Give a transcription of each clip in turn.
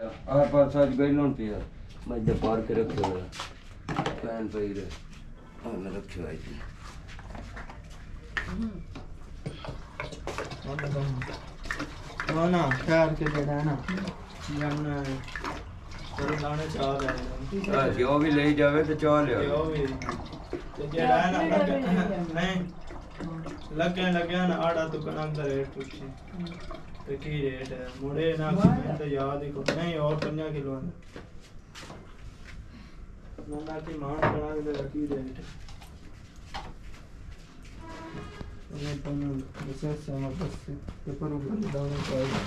are पास आज गई known पिया मैं जब पार के रखे हुआ पैन पे ही रहे मैं रखे हुआ थी ना खैर के बेटा है ना जानना है तेरे लाने चाह गए हां जो भी ले जावे तो चाह ले जो भी ते जेड़ा है ना नहीं लगे ना आड़ा तो कनाम दा रेट पूछी ते की रेट है मुड़े ना मैं तो याद ही को नहीं और 5 किलो है नंदा की मान बना के रखी रेट ये पन्ना विशेष समय बस पेपर ऊपर डालना चाहिए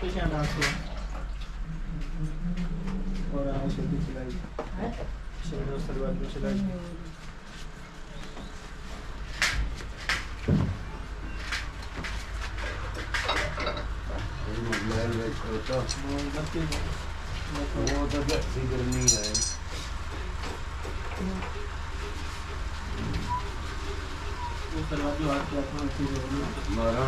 पीछे डांस और आगे भी चलाई शेडो सलवार भी चलाई महल में छोटा वो तो जैसी गर्मी है वो सलवार जो आके अपना चीज मारा